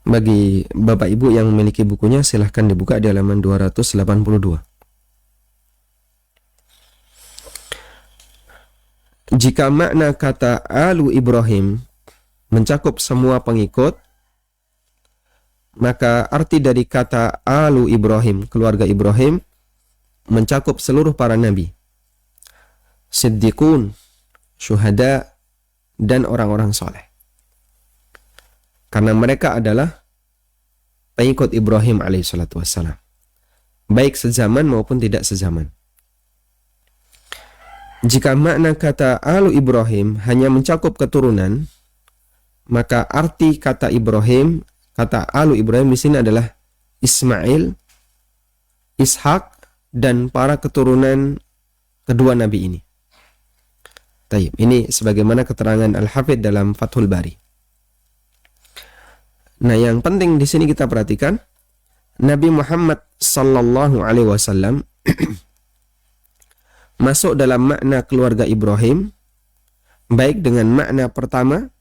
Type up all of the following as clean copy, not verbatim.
Bagi Bapak Ibu yang memiliki bukunya, silahkan dibuka di halaman 282. Jika makna kata Alu Ibrahim mencakup semua pengikut, maka arti dari kata Alu Ibrahim, keluarga Ibrahim, mencakup seluruh para nabi, siddiqun, syuhada, dan orang-orang soleh. Karena mereka adalah pengikut Ibrahim alaihissalatu wassalam, baik sezaman maupun tidak sezaman. Jika makna kata Alu Ibrahim hanya mencakup keturunan, maka arti kata Ibrahim, kata Alu Ibrahim di sini adalah Ismail, Ishak, dan para keturunan kedua nabi ini. Taib. Ini sebagaimana keterangan Al-Hafidh dalam Fathul Bari. Nah, yang penting di sini kita perhatikan, Nabi Muhammad sallallahu alaihi wasallam masuk dalam makna keluarga Ibrahim, baik dengan makna pertama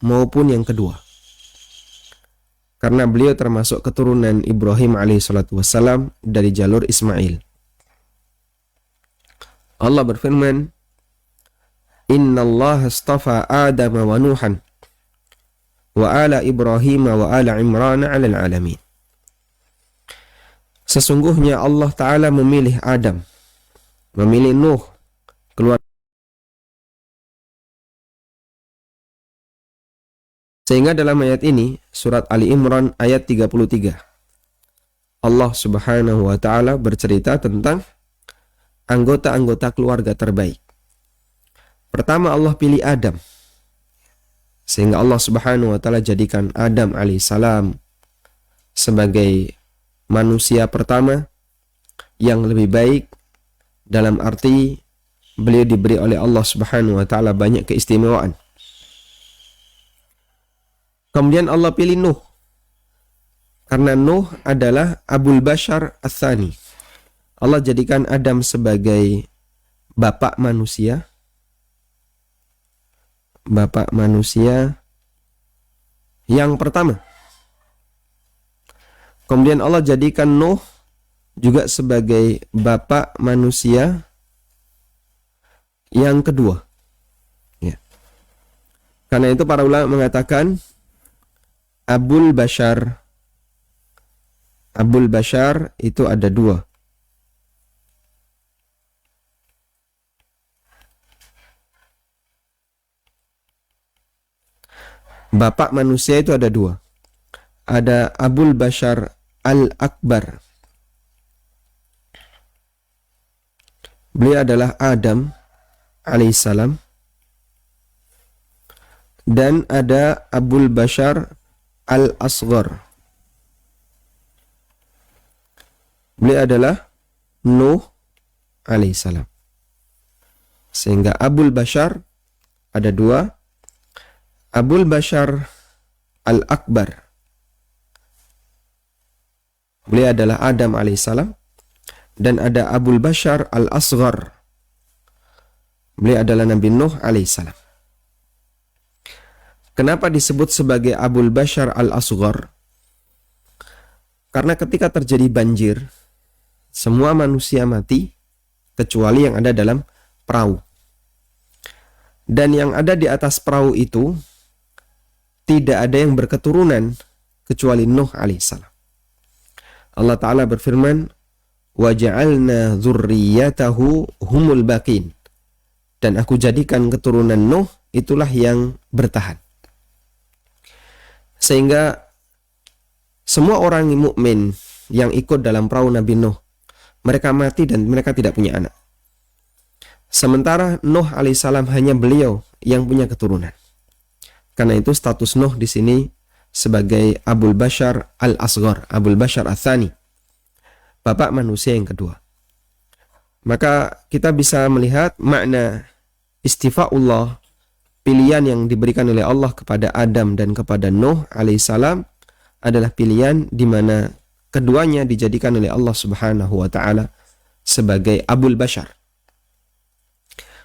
maupun yang kedua. Karena beliau termasuk keturunan Ibrahim alaihissalatu wassalam dari jalur Ismail. Allah berfirman, Inna Allah astafa Adam wa Nuhan wa ala Ibrahim wa ala Imran alal alamin. Sesungguhnya Allah Ta'ala memilih Adam, memilih Nuh, keluarga. Sehingga dalam ayat ini, surat Ali Imran ayat 33, Allah Subhanahu wa Ta'ala bercerita tentang anggota-anggota keluarga terbaik. Pertama, Allah pilih Adam, sehingga Allah Subhanahu wa Ta'ala jadikan Adam alaihissalam sebagai manusia pertama yang lebih baik, dalam arti beliau diberi oleh Allah Subhanahu wa Ta'ala banyak keistimewaan. Kemudian Allah pilih Nuh, karena Nuh adalah Abul Bashar Ats-Tsani. Allah jadikan Adam sebagai bapak manusia, yang pertama. Kemudian Allah jadikan Nuh juga sebagai bapak manusia yang kedua. Ya. Karena itu para ulama mengatakan Abul Bashar itu ada dua. Bapak manusia itu ada dua. Ada Abul Bashar Al-Akbar. Beliau adalah Adam alaihissalam. Dan ada Abul Bashar Al-Asghar. Beliau adalah Nuh alaihissalam. Sehingga Abul Bashar ada dua. Abul Bashar Al-Akbar, beliau adalah Adam alaihissalam. Dan ada Abul Bashar Al-Asghar, beliau adalah Nabi Nuh alaihissalam. Kenapa disebut sebagai Abul Bashar Al-Asghar? Karena ketika terjadi banjir, semua manusia mati kecuali yang ada dalam perahu. Dan yang ada di atas perahu itu tidak ada yang berketurunan kecuali Nuh alaihissalam. Allah Ta'ala berfirman, وَجَعَلْنَا ذُرِّيَّتَهُ هُمُ الْبَاقِينَ. Dan aku jadikan keturunan Nuh itulah yang bertahan. Sehingga semua orang mukmin yang ikut dalam perahu Nabi Nuh, mereka mati dan mereka tidak punya anak. Sementara Nuh alaihissalam hanya beliau yang punya keturunan. Karena itu status Nuh di sini sebagai Abul Bashar Al-Asghar, Abul Bashar Ats-Tsani, bapak manusia yang kedua. Maka kita bisa melihat makna istifa'ullah, pilihan yang diberikan oleh Allah kepada Adam dan kepada Nuh alaihissalam adalah pilihan di mana keduanya dijadikan oleh Allah Subhanahu wa Ta'ala sebagai Abul Bashar,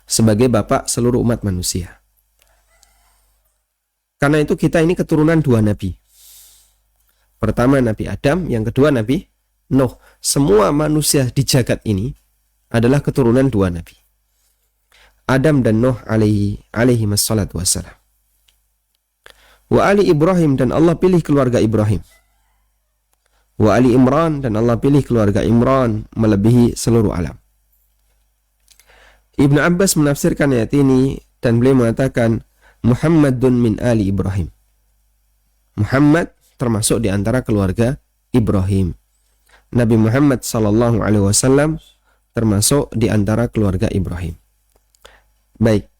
sebagai bapak seluruh umat manusia. Karena itu kita ini keturunan dua nabi. Pertama Nabi Adam, yang kedua Nabi Nuh. Semua manusia di jagat ini adalah keturunan dua nabi, Adam dan Nuh alaihi wassalatu wassalam. Wa ali Ibrahim, dan Allah pilih keluarga Ibrahim. Wa ali Imran, dan Allah pilih keluarga Imran melebihi seluruh alam. Ibnu Abbas menafsirkan ayat ini dan beliau mengatakan Muhammadun min ali Ibrahim. Muhammad termasuk di antara keluarga Ibrahim. Nabi Muhammad sallallahu alaihi wasallam termasuk di antara keluarga Ibrahim. Baik.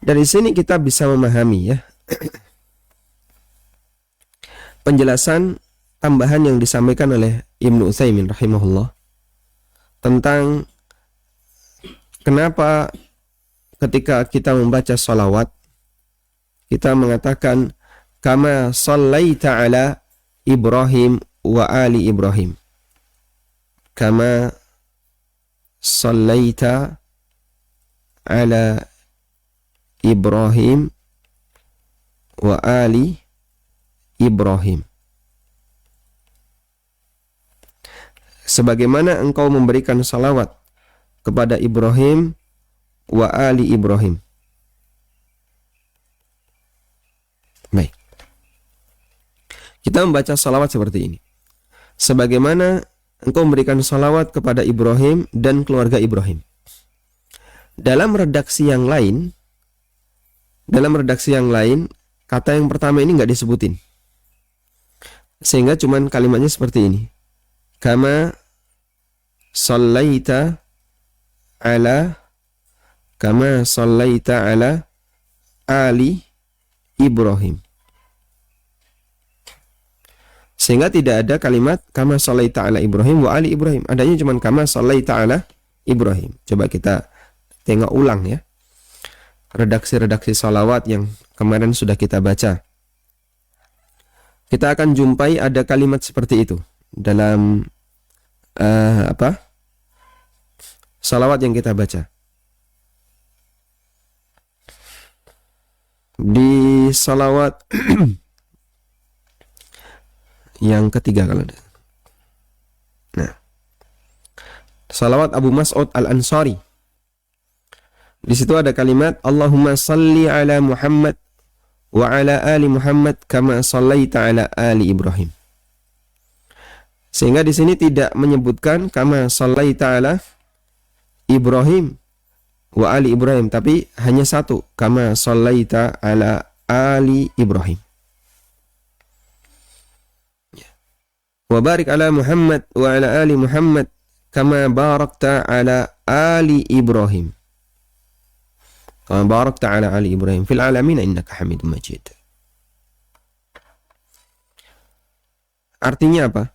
Dari sini kita bisa memahami ya penjelasan tambahan yang disampaikan oleh Ibnu Utsaimin rahimahullah tentang kenapa ketika kita membaca salawat kita mengatakan kama shallaita ala Ibrahim wa ali Ibrahim. Kama shallaita ala Ibrahim wa ali Ibrahim. Sebagaimana engkau memberikan salawat kepada Ibrahim wa ali Ibrahim. Baik. Kita membaca salawat seperti ini. Sebagaimana engkau memberikan salawat kepada Ibrahim dan keluarga Ibrahim. Dalam redaksi yang lain, kata yang pertama ini nggak disebutin. Sehingga cuman kalimatnya seperti ini. Kama sallaita ala ali Ibrahim. Sehingga tidak ada kalimat kama sallaita ala Ibrahim wa ali Ibrahim. Adanya cuman kama sallaita ala Ibrahim. Coba kita tengok ulang ya. Redaksi-redaksi salawat yang kemarin sudah kita baca. Kita akan jumpai ada kalimat seperti itu dalam salawat yang kita baca. Di salawat yang ketiga kalau ada. Nah, salawat Abu Mas'ud Al-Ansari. Di situ ada kalimat Allahumma salli ala Muhammad wa ala ali Muhammad kama sallaita ala ali Ibrahim. Sehingga di sini tidak menyebutkan kama sallaita ala Ibrahim wa ali Ibrahim, tapi hanya satu, kama sallaita ala ali Ibrahim. Wa barik ala Muhammad wa ala ali Muhammad kama barakta ala ali Ibrahim. Kama barakta ala ali Ibrahim fil alamin innaka Hamidum Majid. Artinya apa?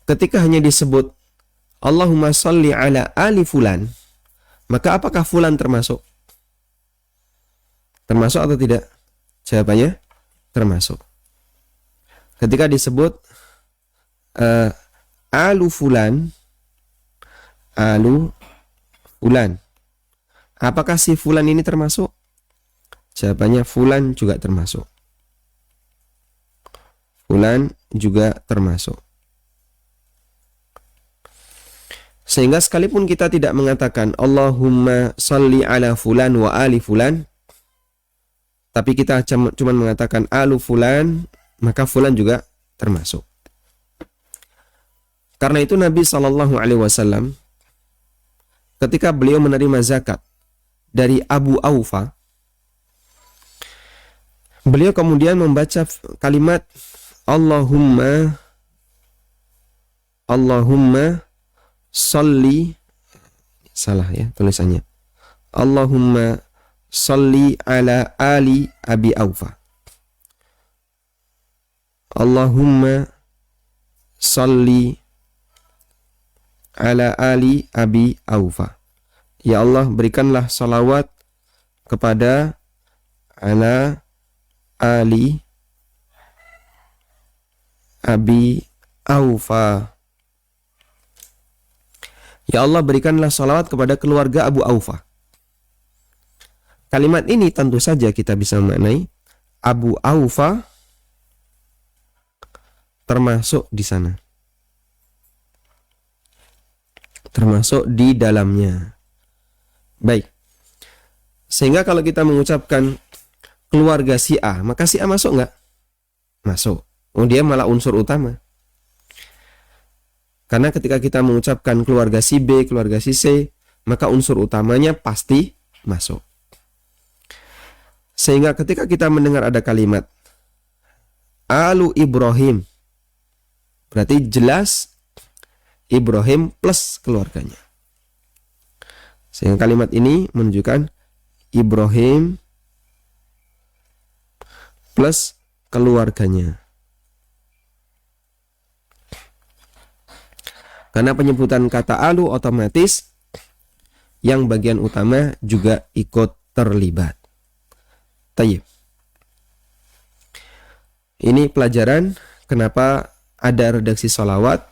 Ketika hanya disebut Allahumma salli ala ali fulan, maka apakah fulan termasuk? Termasuk atau tidak? Jawabannya termasuk. Ketika disebut alu fulan, apakah si fulan ini termasuk? Jawabannya fulan juga termasuk. Fulan juga termasuk. Sehingga sekalipun kita tidak mengatakan Allahumma salli ala fulan wa ali fulan, tapi kita cuma mengatakan alu fulan, maka fulan juga termasuk. Karena itu Nabi SAW ketika beliau menerima zakat dari Abu Aufa, beliau kemudian membaca kalimat Allahumma salli, salah ya tulisannya, Allahumma salli ala ali Abi Aufa. Allahumma salli ala ali Abi Aufa. Ya Allah, berikanlah salawat kepada ala ali Abi Aufa. Ya Allah, berikanlah salawat kepada keluarga Abu Aufa. Kalimat ini tentu saja kita bisa maknai Abu Aufa termasuk di sana. Termasuk di dalamnya. Baik. Sehingga kalau kita mengucapkan keluarga si A, maka si A masuk nggak? Masuk. Oh, dia malah unsur utama. Karena ketika kita mengucapkan keluarga si B, keluarga si C, maka unsur utamanya pasti masuk. Sehingga ketika kita mendengar ada kalimat Alu Ibrahim, berarti jelas Ibrahim plus keluarganya. Sehingga kalimat ini menunjukkan Ibrahim plus keluarganya. Karena penyebutan kata alu otomatis yang bagian utama juga ikut terlibat. Tayyib. Ini pelajaran kenapa ada redaksi sholawat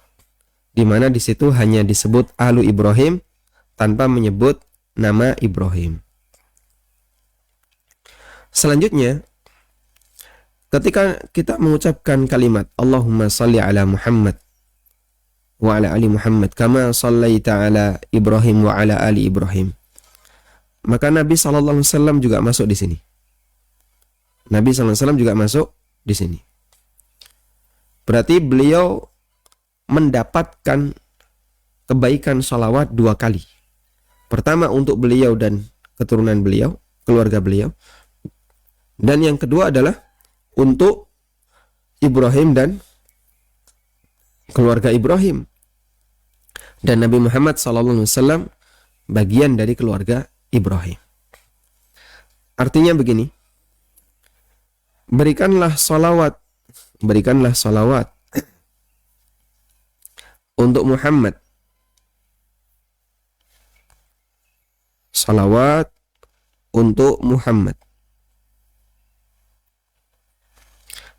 di mana di situ hanya disebut alu Ibrahim tanpa menyebut nama Ibrahim. Selanjutnya, ketika kita mengucapkan kalimat Allahumma salli ala Muhammad wa ala ali Muhammad kama sallaita ala Ibrahim wa ala ali Ibrahim, maka Nabi SAW juga masuk di sini. Nabi SAW juga masuk di sini. Berarti beliau mendapatkan kebaikan sholawat 2 kali. Pertama untuk beliau dan keturunan beliau, keluarga beliau. Dan yang kedua adalah untuk Ibrahim dan keluarga Ibrahim. Dan Nabi Muhammad SAW bagian dari keluarga Ibrahim. Artinya begini, berikanlah salawat untuk Muhammad. Salawat untuk Muhammad.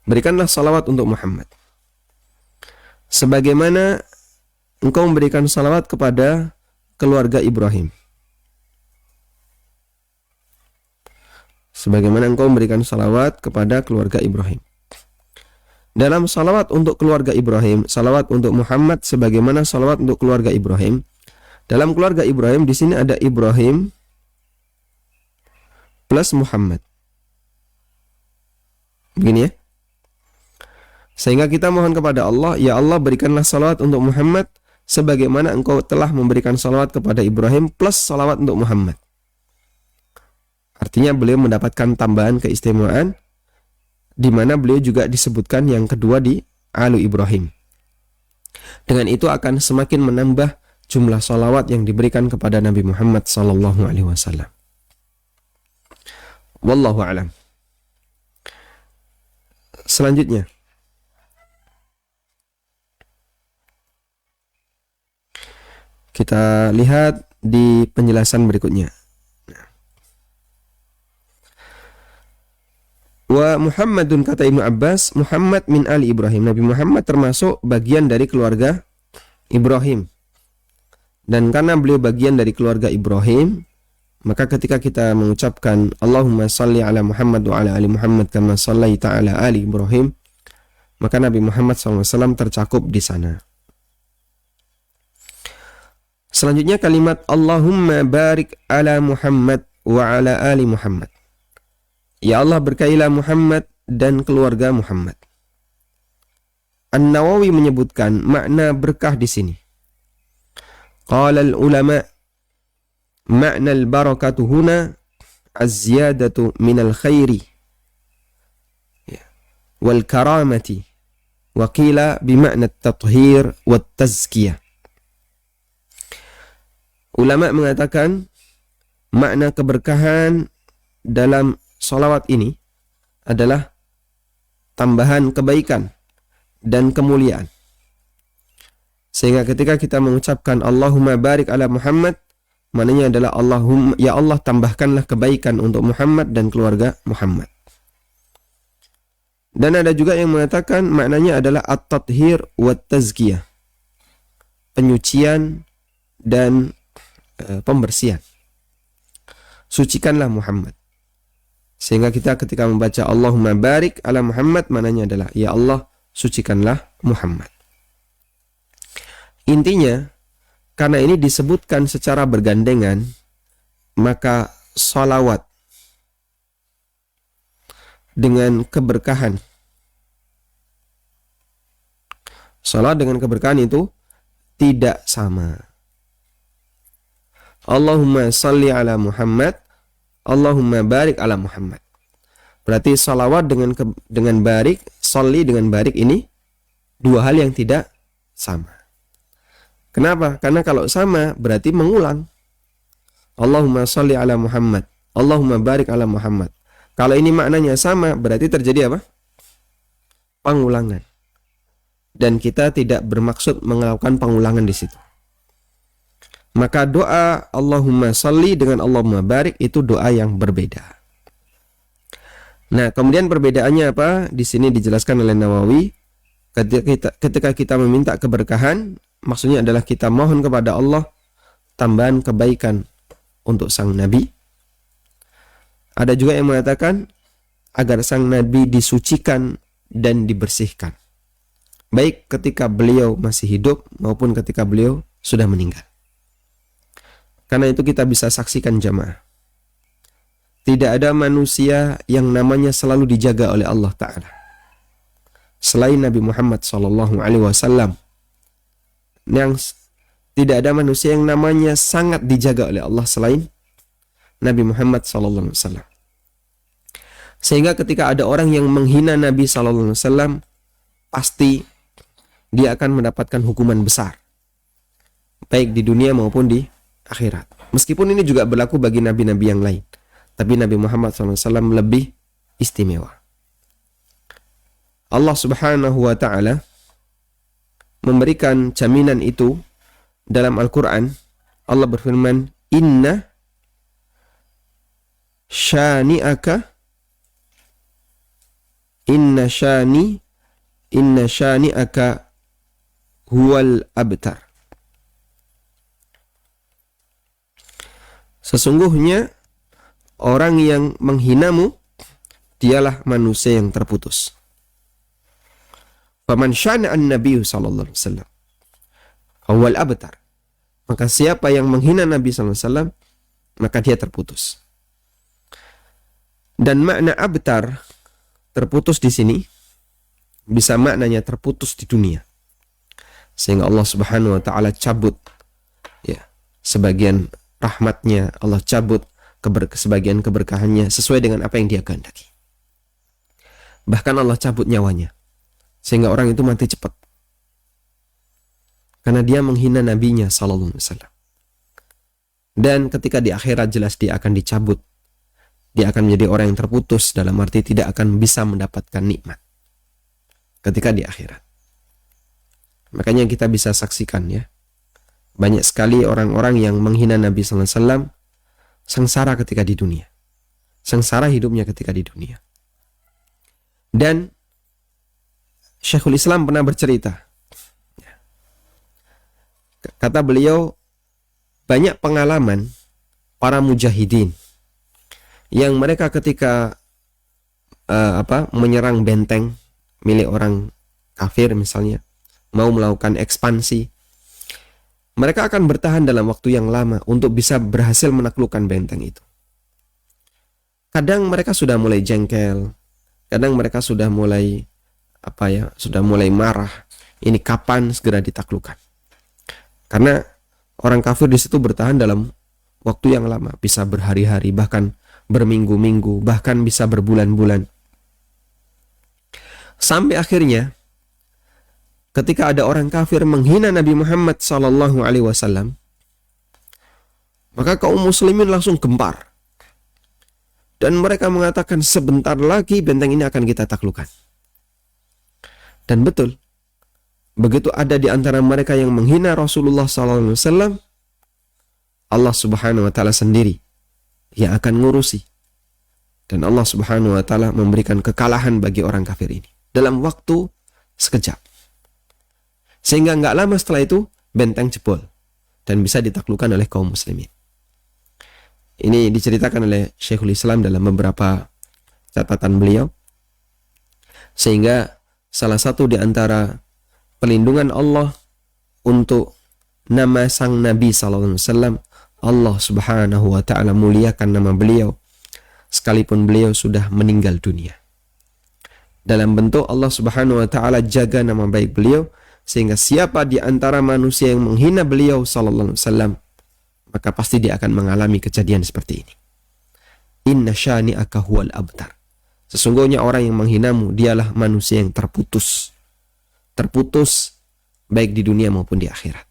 Berikanlah salawat untuk Muhammad. Sebagaimana engkau memberikan salawat kepada keluarga Ibrahim. Sebagaimana engkau memberikan salawat kepada keluarga Ibrahim. Dalam salawat untuk keluarga Ibrahim, salawat untuk Muhammad sebagaimana salawat untuk keluarga Ibrahim. Dalam keluarga Ibrahim di sini ada Ibrahim plus Muhammad. Begini ya. Sehingga kita mohon kepada Allah, ya Allah berikanlah salawat untuk Muhammad sebagaimana engkau telah memberikan salawat kepada Ibrahim plus salawat untuk Muhammad. Artinya beliau mendapatkan tambahan keistimewaan di mana beliau juga disebutkan yang kedua di Alu Ibrahim. Dengan itu akan semakin menambah jumlah salawat yang diberikan kepada Nabi Muhammad SAW. Wallahu a'lam. Selanjutnya, kita lihat di penjelasan berikutnya. Wa Muhammadun, kata Ibnu Abbas, Muhammad min ali Ibrahim. Nabi Muhammad termasuk bagian dari keluarga Ibrahim. Dan karena beliau bagian dari keluarga Ibrahim, maka ketika kita mengucapkan Allahumma salli ala Muhammad wa ala ali Muhammad kama sallaita ala ali Ibrahim, maka Nabi Muhammad SAW tercakup di sana. Selanjutnya kalimat Allahumma barik ala Muhammad wa ala ali Muhammad. Ya Allah berkailah Muhammad dan keluarga Muhammad. An-Nawawi menyebutkan makna berkah di sini. Qala al-ulama makna al-barakatu huna az-ziyadatu min al-khairi wal karamati wa qila bi makna at-tathhir wat tazkiyah. Ulama mengatakan makna keberkahan dalam salawat ini adalah tambahan kebaikan dan kemuliaan. Sehingga ketika kita mengucapkan Allahumma barik ala Muhammad, maknanya adalah Allahumma, ya Allah tambahkanlah kebaikan untuk Muhammad dan keluarga Muhammad. Dan ada juga yang mengatakan maknanya adalah at-tathhir wa tazkiyah, penyucian dan pembersihan. Sucikanlah Muhammad. Sehingga kita ketika membaca Allahumma barik ala Muhammad, maknanya adalah ya Allah sucikanlah Muhammad. Intinya, karena ini disebutkan secara bergandengan, maka salawat dengan keberkahan, salat dengan keberkahan itu tidak sama. Allahumma salli ala Muhammad, Allahumma barik ala Muhammad. Berarti salawat dengan barik, salli dengan barik ini dua hal yang tidak sama. Kenapa? Karena kalau sama berarti mengulang. Allahumma salli ala Muhammad, Allahumma barik ala Muhammad. Kalau ini maknanya sama berarti terjadi apa? Pengulangan. Dan kita tidak bermaksud melakukan pengulangan di situ. Maka doa Allahumma salli dengan Allahumma barik itu doa yang berbeda. Nah, kemudian perbedaannya apa? Di sini dijelaskan oleh Nawawi. Ketika kita meminta keberkahan, maksudnya adalah kita mohon kepada Allah tambahan kebaikan untuk sang Nabi. Ada juga yang mengatakan agar sang Nabi disucikan dan dibersihkan, baik ketika beliau masih hidup maupun ketika beliau sudah meninggal. Karena itu kita bisa saksikan jamaah, tidak ada manusia yang namanya selalu dijaga oleh Allah Ta'ala selain Nabi Muhammad SAW. Yang tidak ada manusia yang namanya sangat dijaga oleh Allah selain Nabi Muhammad SAW. Sehingga ketika ada orang yang menghina Nabi SAW, pasti dia akan mendapatkan hukuman besar, baik di dunia maupun di akhirat. Meskipun ini juga berlaku bagi nabi-nabi yang lain, tapi Nabi Muhammad SAW lebih istimewa. Allah Subhanahu wa Ta'ala memberikan jaminan itu dalam Al-Quran. Allah berfirman, Inna syani'aka huwal abtar. Sesungguhnya orang yang menghinamu dialah manusia yang terputus. Faman syana'an Nabi sallallahu alaihi wasallam huwal abtar. Maka siapa yang menghina Nabi sallallahu alaihi wasallam, maka dia terputus. Dan makna abtar, terputus di sini bisa maknanya terputus di dunia. Sehingga Allah Subhanahu wa Ta'ala cabut ya sebagian rahmatnya, Allah cabut sebagian keberkahannya sesuai dengan apa yang dia kehendaki. Bahkan Allah cabut nyawanya sehingga orang itu mati cepat karena dia menghina nabinya sallallahu alaihi wasallam. Dan ketika di akhirat jelas dia akan dicabut. Dia akan menjadi orang yang terputus, dalam arti tidak akan bisa mendapatkan nikmat ketika di akhirat. Makanya kita bisa saksikan ya, banyak sekali orang-orang yang menghina Nabi sallallahu alaihi wasallam sengsara ketika di dunia. Sengsara hidupnya ketika di dunia. Dan Syekhul Islam pernah bercerita. Kata beliau, banyak pengalaman para mujahidin yang mereka ketika menyerang benteng milik orang kafir misalnya, mau melakukan ekspansi, mereka akan bertahan dalam waktu yang lama untuk bisa berhasil menaklukkan benteng itu. Kadang mereka sudah mulai jengkel, kadang mereka sudah mulai marah. Ini kapan segera ditaklukkan? Karena orang kafir di situ bertahan dalam waktu yang lama, bisa berhari-hari, bahkan berminggu-minggu, bahkan bisa berbulan-bulan. Sampai akhirnya ketika ada orang kafir menghina Nabi Muhammad SAW, maka kaum muslimin langsung gempar. Dan mereka mengatakan sebentar lagi benteng ini akan kita taklukkan. Dan betul, begitu ada di antara mereka yang menghina Rasulullah SAW, Allah Subhanahu wa Ta'ala sendiri yang akan ngurusi. Dan Allah Subhanahu wa Ta'ala memberikan kekalahan bagi orang kafir ini dalam waktu sekejap. Sehingga nggak lama setelah itu benteng jebol dan bisa ditaklukkan oleh kaum muslimin. Ini diceritakan oleh Syekhul Islam dalam beberapa catatan beliau. Sehingga salah satu di antara pelindungan Allah untuk nama sang Nabi SAW, Allah Subhanahu wa Ta'ala muliakan nama beliau sekalipun beliau sudah meninggal dunia. Dalam bentuk Allah Subhanahu wa Ta'ala jaga nama baik beliau, sehingga siapa di antara manusia yang menghina beliau sallallahu alaihi wasallam, maka pasti dia akan mengalami kejadian seperti ini. Inna syani'aka huwal abtar. Sesungguhnya orang yang menghinamu dialah manusia yang terputus. Terputus baik di dunia maupun di akhirat.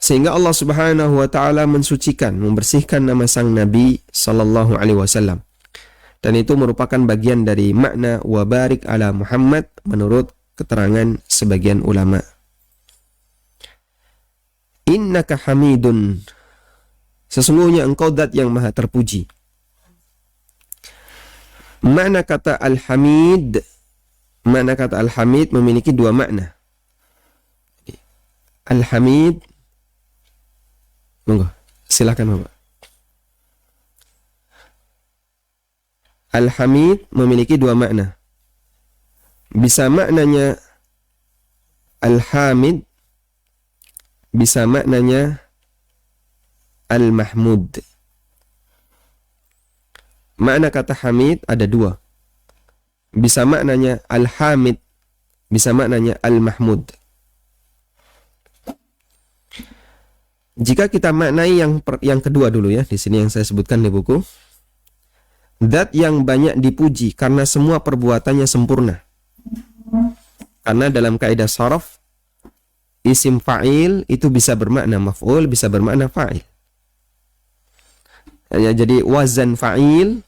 Sehingga Allah Subhanahu wa Ta'ala mensucikan, membersihkan nama sang Nabi sallallahu alaihi wasallam. Dan itu merupakan bagian dari makna wa barik ala Muhammad menurut keterangan sebagian ulama. Innaka hamidun. Sesungguhnya engkau zat yang maha terpuji. Makna kata al-hamid, memiliki dua makna. Al-hamid, monggo, silakan Bapak. Al-hamid memiliki dua makna. Bisa maknanya al-hamid, bisa maknanya al-mahmud. Makna kata hamid ada dua. Bisa maknanya al-hamid, bisa maknanya al-mahmud. Jika kita maknai yang kedua dulu ya, di sini yang saya sebutkan di buku. Zat yang banyak dipuji karena semua perbuatannya sempurna. Karena dalam kaidah sharaf, isim fa'il itu bisa bermakna maf'ul, bisa bermakna fa'il. Ya, jadi wazan fa'il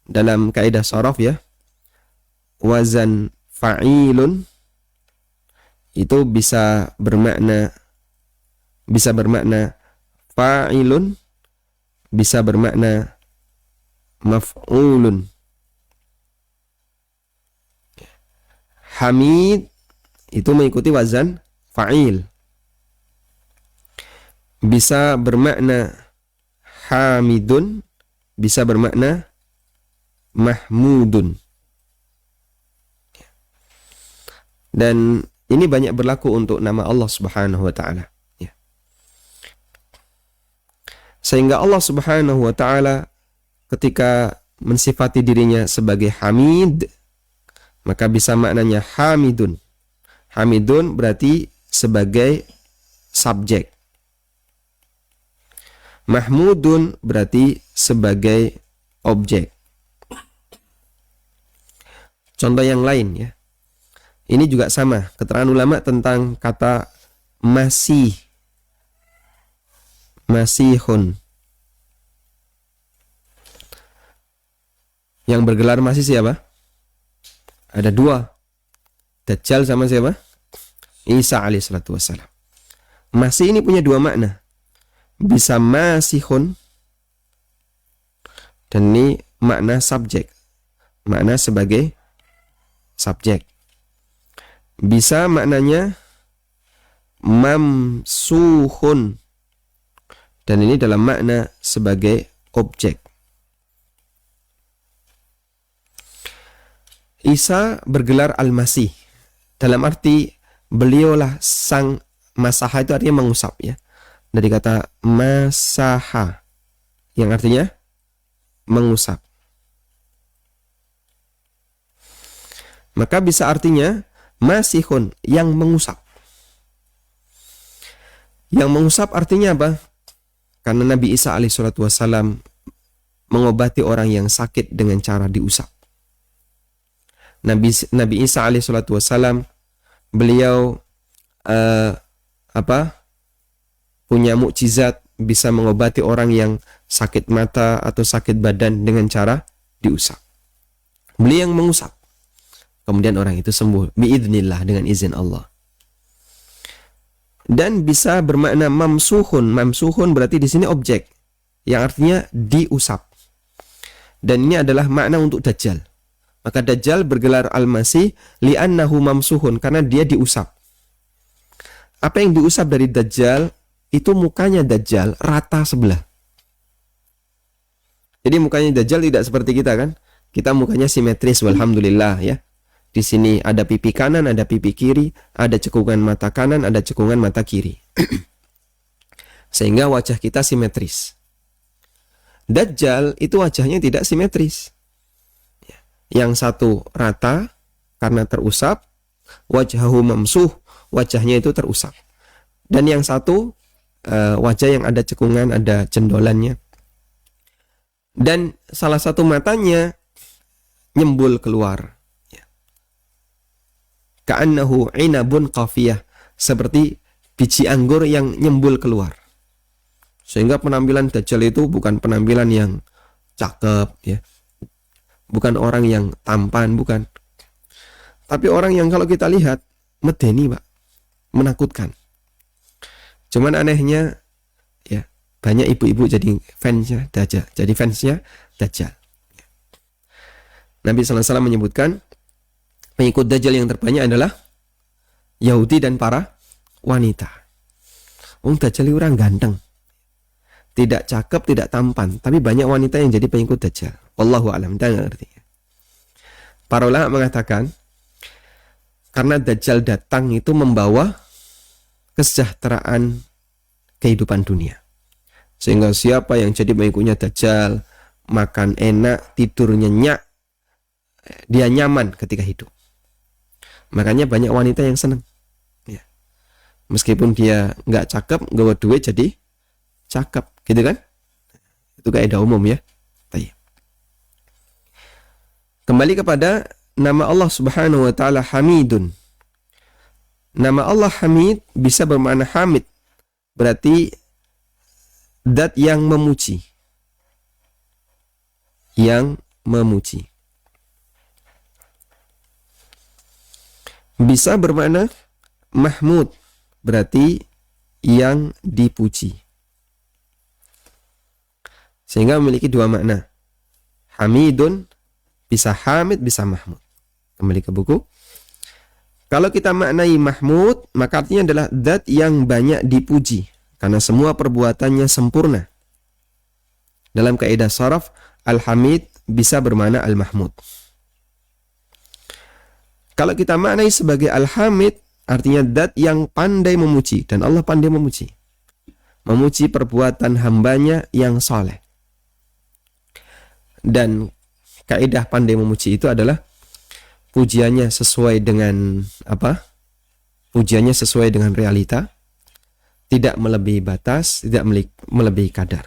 dalam kaidah sharaf ya, wazan fa'ilun itu bisa bermakna fa'ilun, bisa bermakna maf'ulun. Hamid itu mengikuti wazan fa'il. Bisa bermakna hamidun, bisa bermakna mahmudun. Dan ini banyak berlaku untuk nama Allah Subhanahu wa Ta'ala. Sehingga Allah Subhanahu wa Ta'ala ketika mensifati dirinya sebagai Hamid, maka bisa maknanya Hamidun. Hamidun berarti sebagai subjek. Mahmudun berarti sebagai objek. Contoh yang lain ya. Ini juga sama, keterangan ulama tentang kata masih. Masihun. Yang bergelar masih siapa? Ada dua. Dajjal sama siapa? Isa alaihissalatu wassalam. Masih ini punya dua makna. Bisa masihun, dan ini makna subjek. Makna sebagai subjek. Bisa maknanya mamsuhun, dan ini dalam makna sebagai objek. Isa bergelar Al-Masih. Dalam arti beliaulah sang masaha, itu artinya mengusap ya. Dari kata masaha yang artinya mengusap. Maka bisa artinya masihun, yang mengusap. Yang mengusap artinya apa? Karena Nabi Isa alaihissalatu wassalam mengobati orang yang sakit dengan cara diusap. Nabi Isa alaihissalatu wassalam beliau punya mukjizat bisa mengobati orang yang sakit mata atau sakit badan dengan cara diusap. Beliau yang mengusap. Kemudian orang itu sembuh biidznillah, dengan izin Allah. Dan bisa bermakna mamsuhun. Mamsuhun berarti di sini objek yang artinya diusap. Dan ini adalah makna untuk Dajjal. Maka Dajjal bergelar Al-Masih li'annahu mamsuhun, karena dia diusap. Apa yang diusap dari Dajjal? Itu mukanya Dajjal rata sebelah. Jadi mukanya Dajjal tidak seperti kita kan? Kita mukanya simetris, walhamdulillah ya. Di sini ada pipi kanan, ada pipi kiri, ada cekungan mata kanan, ada cekungan mata kiri. Sehingga wajah kita simetris. Dajjal itu wajahnya tidak simetris. Yang satu rata karena terusap, wajhahu mamsuh, wajahnya itu terusap. Dan yang satu wajah yang ada cekungan, ada cendolannya. Dan salah satu matanya nyembul keluar. Ka'annahu inabun qafiyah, seperti biji anggur yang nyembul keluar. Sehingga penampilan Dajjal itu bukan penampilan yang cakep ya. Bukan orang yang tampan, bukan. Tapi orang yang kalau kita lihat medeni, Pak. Menakutkan. Cuman anehnya ya, banyak ibu-ibu jadi fansnya Dajjal. Jadi fansnya Dajjal. Nabi SAW menyebutkan pengikut Dajjal yang terbanyak adalah Yahudi dan para wanita. Dajjal itu orang ganteng. Tidak cakep, tidak tampan. Tapi banyak wanita yang jadi pengikut Dajjal. Wallahu a'lam. Kita nggak ngerti. Para ulama mengatakan, karena Dajjal datang itu membawa kesejahteraan kehidupan dunia. Sehingga siapa yang jadi pengikutnya Dajjal, makan enak, tidur nyenyak, dia nyaman ketika hidup. Makanya banyak wanita yang senang. Ya. Meskipun dia nggak cakep, nggak bawa duit jadi cakep, gitu kan? Itu kaidah umum ya. Baik. Kembali kepada nama Allah Subhanahu wa taala Hamidun. Nama Allah Hamid bisa bermakna hamid. Berarti zat yang memuji. Yang memuji. Bisa bermakna mahmud. Berarti yang dipuji. Sehingga memiliki dua makna. Hamidun, bisa hamid, bisa mahmud. Kembali ke buku. Kalau kita maknai mahmud, maka artinya adalah zat yang banyak dipuji. Karena semua perbuatannya sempurna. Dalam kaidah sharaf, al-hamid bisa bermakna al-mahmud. Kalau kita maknai sebagai al-hamid, artinya zat yang pandai memuji. Dan Allah pandai memuji. Memuji perbuatan hambanya yang saleh. Dan kaidah pandai memuji itu adalah pujiannya sesuai dengan apa? Pujiannya sesuai dengan realita, tidak melebihi batas, tidak melebihi kadar.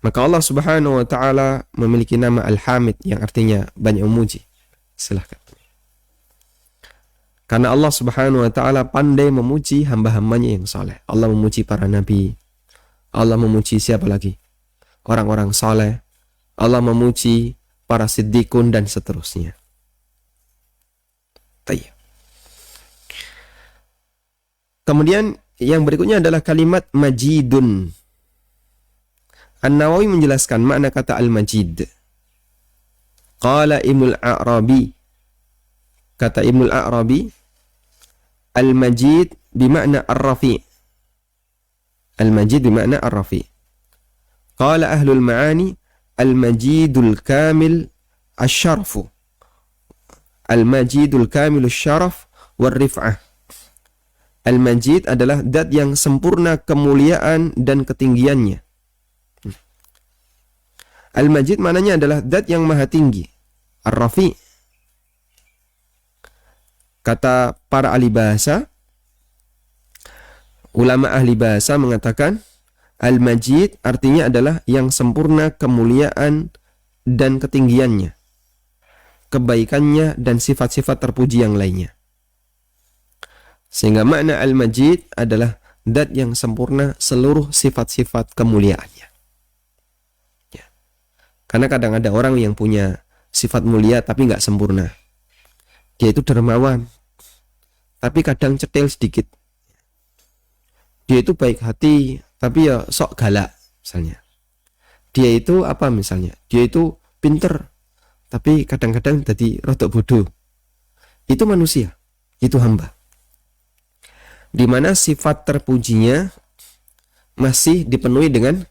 Maka Allah Subhanahu wa taala memiliki nama Al-Hamid yang artinya banyak memuji. Silahkan. Karena Allah Subhanahu wa taala pandai memuji hamba-hambanya yang saleh. Allah memuji para nabi. Allah memuji siapa lagi? Orang-orang saleh. Allah memuji para siddiqun dan seterusnya. Tayyib. Kemudian yang berikutnya adalah kalimat majidun. An-Nawawi menjelaskan makna kata al-majid. Qala Ibnul A'rabi. Kata Ibnul A'rabi, al-majid bimakna ar-rafi'. Al-majid bimakna ar-rafi'. Qala ahlul ma'ani al-majidul kamil asy-syarfu. Al-majidul kamil asy-syaraf war-rif'ah. Al-majid adalah zat yang sempurna kemuliaan dan ketinggiannya. Al-majid maknanya adalah zat yang maha tinggi. Ar-rafi'. Kata para ahli bahasa, ulama ahli bahasa mengatakan al-majid artinya adalah yang sempurna kemuliaan dan ketinggiannya, kebaikannya dan sifat-sifat terpuji yang lainnya. Sehingga makna al-majid adalah zat yang sempurna seluruh sifat-sifat kemuliaannya. Ya. Karena kadang ada orang yang punya sifat mulia tapi nggak sempurna. Dia itu dermawan, tapi kadang cetil sedikit. Dia itu baik hati, tapi ya sok galak misalnya. Dia itu apa misalnya? Dia itu pinter, tapi kadang-kadang jadi rodok bodoh. Itu manusia, itu hamba. Di mana sifat terpujinya masih dipenuhi dengan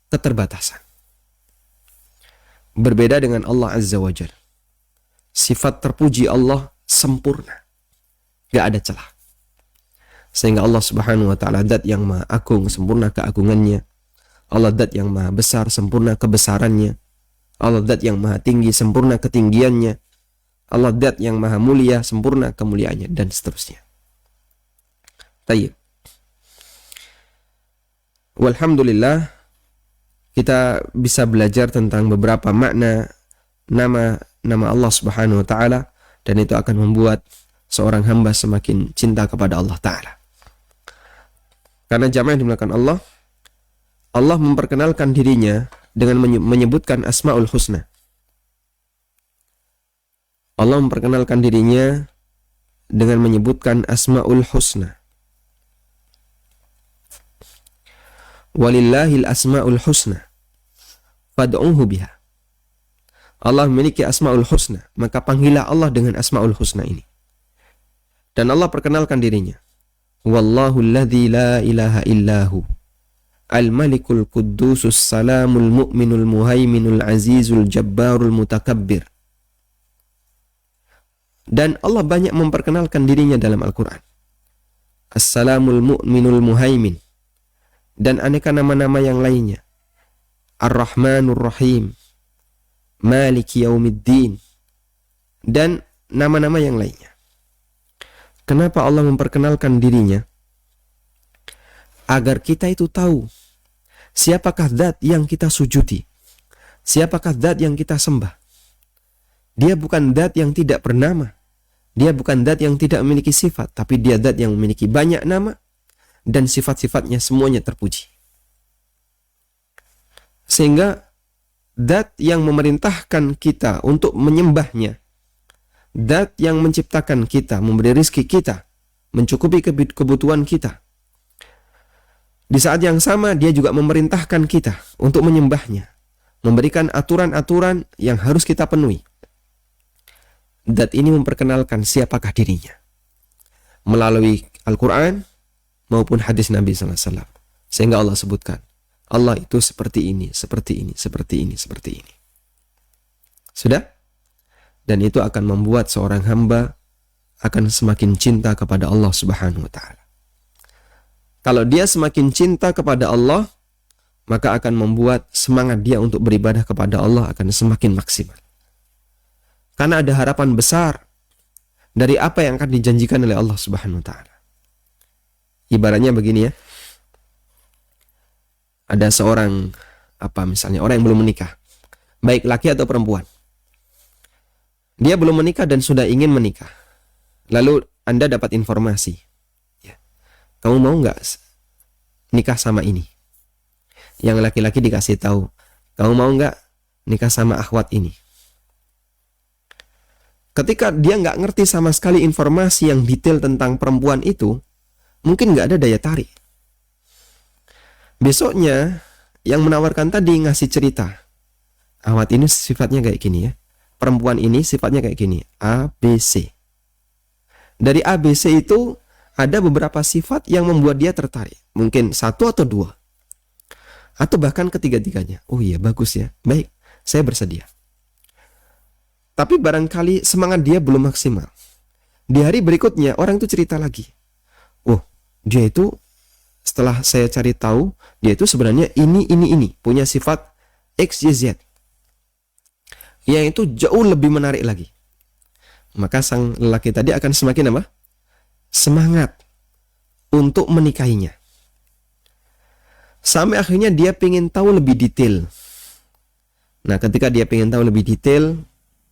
keterbatasan. berbeda dengan Allah Azza wa Jalla. Sifat terpuji Allah sempurna, gak ada celah. Sehingga Allah Subhanahu wa ta'ala zat yang maha agung, sempurna keagungannya. Allah zat yang maha besar, sempurna kebesarannya. Allah zat yang maha tinggi, sempurna ketinggiannya. Allah zat yang maha mulia, sempurna kemuliaannya, dan seterusnya. Tayyib. Walhamdulillah, kita bisa belajar tentang beberapa makna nama Allah Subhanahu wa ta'ala, dan itu akan membuat seorang hamba semakin cinta kepada Allah Ta'ala. Karena jamaah yang dimuliakan Allah, Allah memperkenalkan dirinya dengan menyebutkan Asmaul Husna. Allah memperkenalkan dirinya dengan menyebutkan Asmaul Husna. Walillahil Asmaul Husna fad'uhu biha. Allah memiliki Asmaul Husna, maka panggillah Allah dengan Asmaul Husna ini. Dan Allah perkenalkan dirinya. Wallahu alladzi la ilaha illahu al-malikul quddusus salamul mu'minul muhaiminul azizul jabbarul mutakabbir. Dan Allah banyak memperkenalkan dirinya dalam Al-Quran. As-salamul mu'minul muhaimin, dan aneka nama-nama yang lainnya. Ar-Rahmanur Rahim, Maliki Yaumiddin, dan nama-nama yang lainnya. Kenapa Allah memperkenalkan dirinya? Agar kita itu tahu siapakah zat yang kita sujudi, siapakah zat yang kita sembah. Dia bukan zat yang tidak bernama, dia bukan zat yang tidak memiliki sifat, tapi dia zat yang memiliki banyak nama dan sifat-sifatnya semuanya terpuji. Sehingga zat yang memerintahkan kita untuk menyembahnya, zat yang menciptakan kita, memberi rizki kita, mencukupi kebutuhan kita. Di saat yang sama dia juga memerintahkan kita untuk menyembahnya, memberikan aturan-aturan yang harus kita penuhi. Zat ini memperkenalkan siapakah dirinya melalui Al-Quran maupun hadis Nabi SAW. Sehingga Allah sebutkan, Allah itu seperti ini, seperti ini, seperti ini, seperti ini. Sudah? Dan itu akan membuat seorang hamba akan semakin cinta kepada Allah Subhanahu wa ta'ala. Kalau dia semakin cinta kepada Allah, maka akan membuat semangat dia untuk beribadah kepada Allah akan semakin maksimal. Karena ada harapan besar dari apa yang akan dijanjikan oleh Allah Subhanahu wa ta'ala. Ibaratnya begini ya. Ada seorang misalnya orang yang belum menikah, baik laki atau perempuan. Dia belum menikah dan sudah ingin menikah. Lalu Anda dapat informasi, ya, kamu mau nggak nikah sama ini? Yang laki-laki dikasih tahu, kamu mau nggak nikah sama akhwat ini? Ketika dia nggak ngerti sama sekali informasi yang detail tentang perempuan itu, mungkin nggak ada daya tarik. Besoknya yang menawarkan tadi ngasih cerita, akhwat ini sifatnya kayak gini ya, perempuan ini sifatnya kayak gini, A, B, C. Dari A, B, C itu ada beberapa sifat yang membuat dia tertarik. Mungkin satu atau dua. Atau bahkan ketiga-tiganya. Oh iya, bagus ya. Baik, saya bersedia. Tapi barangkali semangat dia belum maksimal. Di hari berikutnya, orang itu cerita lagi. Oh, dia itu setelah saya cari tahu, dia itu sebenarnya ini. Punya sifat X, Y, Z. Yang itu jauh lebih menarik lagi. Maka sang lelaki tadi akan semakin apa? Semangat untuk menikahinya. Sampai akhirnya dia pengen tahu lebih detail. Nah, ketika dia pengen tahu lebih detail,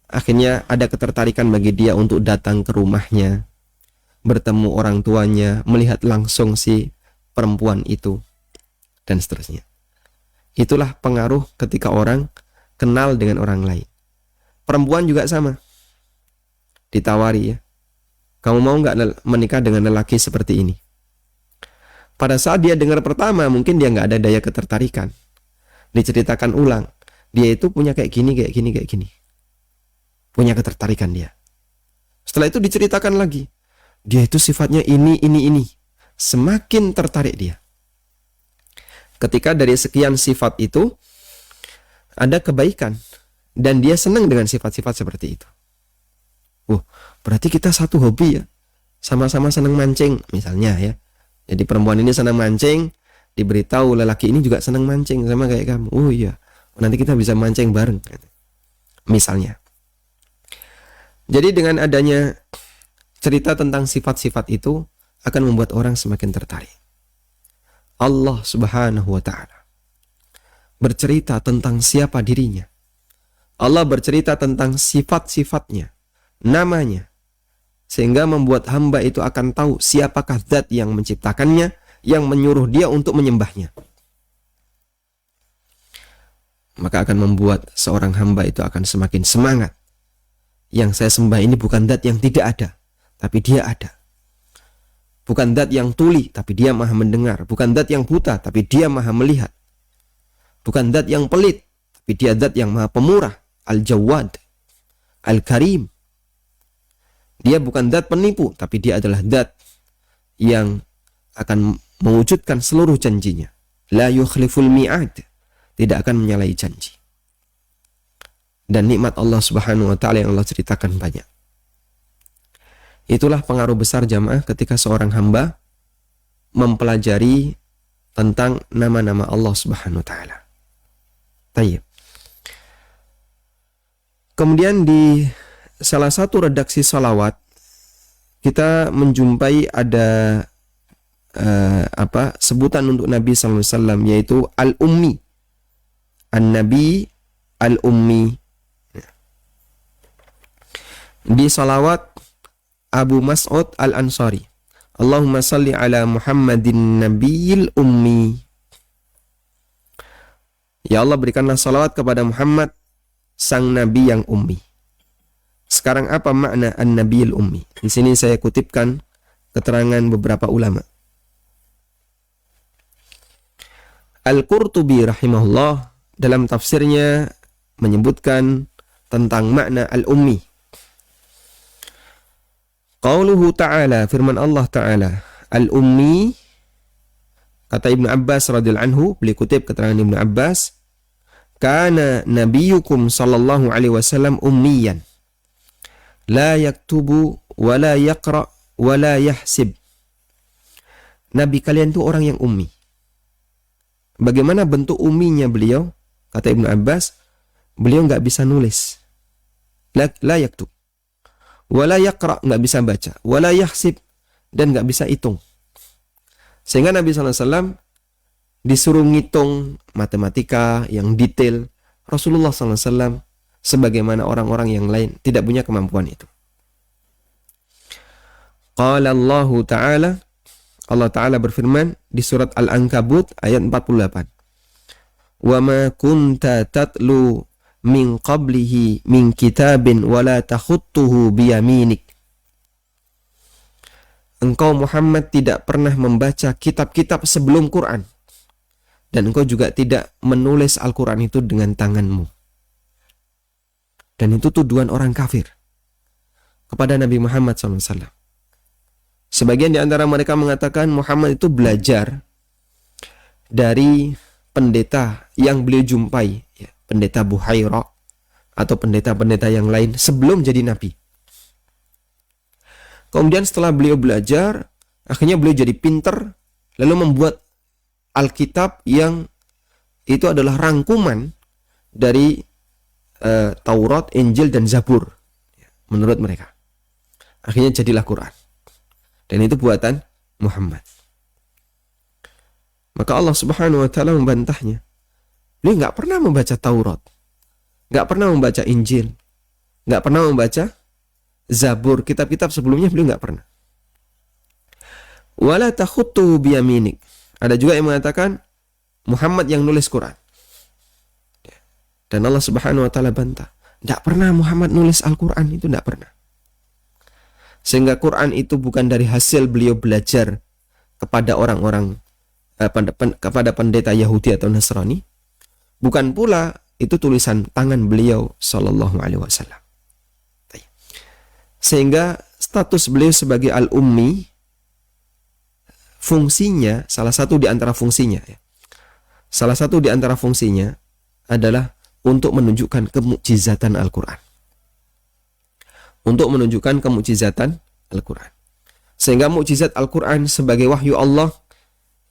akhirnya ada ketertarikan bagi dia untuk datang ke rumahnya, bertemu orang tuanya, melihat langsung si perempuan itu, dan seterusnya. Itulah pengaruh ketika orang kenal dengan orang lain. Perempuan juga sama. Ditawari ya, kamu mau nggak menikah dengan lelaki seperti ini? Pada saat dia dengar pertama, mungkin dia nggak ada daya ketertarikan. Diceritakan ulang, dia itu punya kayak gini. Punya ketertarikan dia. Setelah itu diceritakan lagi, dia itu sifatnya ini. Semakin tertarik dia. Ketika dari sekian sifat itu ada kebaikan dan dia senang dengan sifat-sifat seperti itu. Berarti kita satu hobi ya, sama-sama senang mancing misalnya ya. Jadi perempuan ini senang mancing, diberitahu lelaki ini juga senang mancing sama kayak kamu. Oh iya, nanti kita bisa mancing bareng misalnya. Jadi dengan adanya cerita tentang sifat-sifat itu akan membuat orang semakin tertarik. Allah Subhanahu wa ta'ala bercerita tentang siapa dirinya. Allah bercerita tentang sifat-sifatnya, namanya, sehingga membuat hamba itu akan tahu siapakah zat yang menciptakannya, yang menyuruh dia untuk menyembahnya. Maka akan membuat seorang hamba itu akan semakin semangat. Yang saya sembah ini bukan zat yang tidak ada, tapi dia ada. Bukan zat yang tuli, tapi dia maha mendengar. Bukan zat yang buta, tapi dia maha melihat. Bukan zat yang pelit, tapi dia zat yang maha pemurah, Al-Jawad, Al-Karim. Dia bukan zat penipu, tapi dia adalah zat yang akan mewujudkan seluruh janjinya. La yukhliful mi'ad, tidak akan menyalahi janji. Dan nikmat Allah Subhanahu wa ta'ala yang Allah ceritakan banyak. Itulah pengaruh besar jamaah ketika seorang hamba mempelajari tentang nama-nama Allah Subhanahu wa ta'ala. Tayyib. Kemudian di salah satu redaksi salawat kita menjumpai ada sebutan untuk Nabi sallallahu alaihi wasallam, yaitu Al-Ummi. An-Nabi Al-Ummi. Di salawat Abu Mas'ud Al-Ansari, Allahumma salli ala Muhammadin Nabiyil Ummi. Ya Allah, berikanlah salawat kepada Muhammad, sang Nabi yang ummi. Sekarang apa makna An-Nabiyil Ummi? Di sini saya kutipkan keterangan beberapa ulama. Al-Qurtubi rahimahullah dalam tafsirnya menyebutkan tentang makna Al-Ummi. Qauluhu ta'ala, firman Allah ta'ala, Al-Ummi, kata Ibnu Abbas radhiyallahu anhu, beliau kutip keterangan Ibnu Abbas, kana nabiyukum sallallahu alaihi wasallam ummiyan, la yaktubu wa la yaqra wa la yahsib. Nabi kalian itu orang yang ummi. Bagaimana bentuk umminya beliau? Kata Ibnu Abbas, beliau nggak bisa nulis. La yaktub. Wa la yaqra, nggak bisa baca. Wa la yahsib, dan nggak bisa hitung. Sehingga Nabi SAW disuruh ngitung matematika yang detail. Rasulullah SAW sebagaimana orang-orang yang lain tidak punya kemampuan itu. Qala Allah Ta'ala, Allah Ta'ala berfirman di surat Al-Ankabut ayat 48. Wa ma kunta tatlu min qablihi min kitabin wa la takhuttuhu biyaminik. Engkau Muhammad tidak pernah membaca kitab-kitab sebelum Quran, dan engkau juga tidak menulis Al-Quran itu dengan tanganmu. Dan itu tuduhan orang kafir kepada Nabi Muhammad SAW. Sebagian di antara mereka mengatakan Muhammad itu belajar dari pendeta yang beliau jumpai, ya, pendeta Buhaira atau pendeta-pendeta yang lain sebelum jadi Nabi. Kemudian setelah beliau belajar, akhirnya beliau jadi pinter, lalu membuat Alkitab yang itu adalah rangkuman dari Taurat, Injil, dan Zabur menurut mereka. Akhirnya jadilah Quran. Dan itu buatan Muhammad. Maka Allah Subhanahu wa ta'ala membantahnya. Beliau nggak pernah membaca Taurat, nggak pernah membaca Injil, nggak pernah membaca Zabur, kitab-kitab sebelumnya beliau nggak pernah. Wala takhuttuhu biyaminik. Ada juga yang mengatakan Muhammad yang nulis Quran. Dan Allah Subhanahu wa ta'ala bantah. Tidak pernah Muhammad nulis Al-Quran, itu tidak pernah. Sehingga Quran itu bukan dari hasil beliau belajar kepada orang-orang, kepada pendeta Yahudi atau Nasrani. Bukan pula itu tulisan tangan beliau sallallahu alaihi wasallam. Sehingga status beliau sebagai Al-Ummi, fungsinya, salah satu di antara fungsinya adalah untuk menunjukkan kemukjizatan Al-Quran. Untuk menunjukkan kemukjizatan Al-Quran. Sehingga mukjizat Al-Quran sebagai wahyu Allah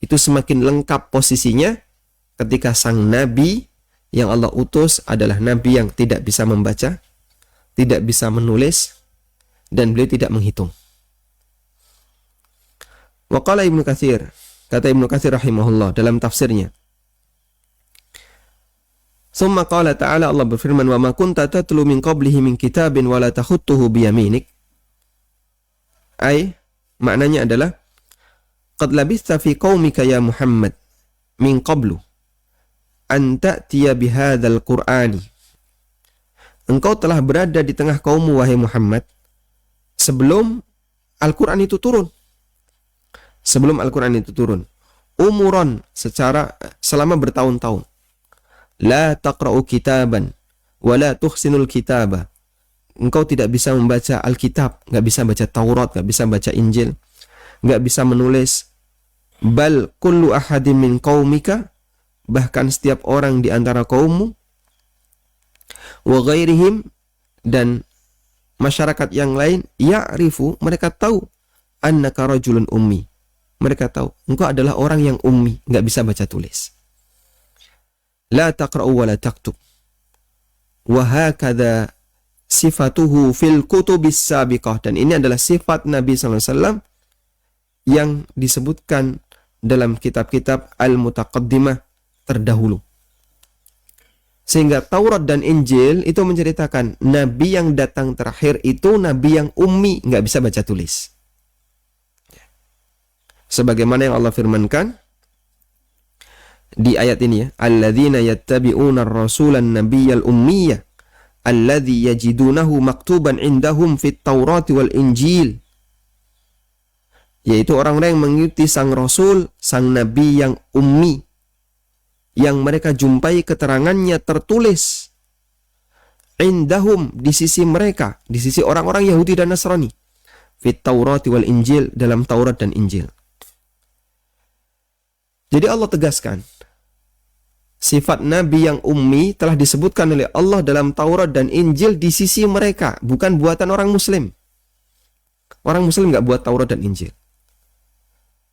itu semakin lengkap posisinya ketika sang nabi yang Allah utus adalah nabi yang tidak bisa membaca, tidak bisa menulis, dan beliau tidak menghitung. Wa qala Ibnu Katsir, kata Ibnu Katsir rahimahullah dalam tafsirnya, Tsumma qala ta'ala, Allah berfirman, wa ma kunta tatlu min qablihi min kitabin wa la takhutuhu biyaminik. Maknanya adalah qad labista fi qaumika ya Muhammad min qablu an ta'tiya bihadzal qur'ani. Engkau telah berada di tengah kaummu wahai Muhammad sebelum Al-Qur'an itu turun. Sebelum Al-Qur'an itu turun. Umuran selama bertahun-tahun. La taqra'u kitaban wa la tuhsinul kitaba. Engkau tidak bisa membaca Alkitab, nggak bisa baca Taurat, nggak bisa baca Injil, nggak bisa menulis. Bal kullu ahadin min qaumika, bahkan setiap orang di antara kaummu, wa ghairihim, dan masyarakat yang lain, ya'rifu, mereka tahu, annaka rajulun ummi. Mereka tahu engkau adalah orang yang ummi, nggak bisa baca tulis. La taqra'u wa la taktub. Wa hakadha sifatuhu fil kutubis sabiqah. Dan ini adalah sifat Nabi SAW yang disebutkan dalam kitab-kitab al-mutaqaddimah terdahulu. Sehingga Taurat dan Injil itu menceritakan Nabi yang datang terakhir itu Nabi yang ummi, nggak bisa baca tulis. Sebagaimana yang Allah firmankan di ayat ini ya, alladzina yattabi'una ar-rasulan nabiyyal ummiyya alladzi yajidunahu maktuban indahum fit Taurati wal Injil. Yaitu orang-orang yang mengikuti sang rasul, sang nabi yang ummi, yang mereka jumpai keterangannya tertulis indahum, di sisi mereka, di sisi orang-orang Yahudi dan Nasrani, fit Taurati wal Injil, dalam Taurat dan Injil. Jadi Allah tegaskan sifat Nabi yang ummi telah disebutkan oleh Allah dalam Taurat dan Injil di sisi mereka, bukan buatan orang Muslim. Orang Muslim nggak buat Taurat dan Injil.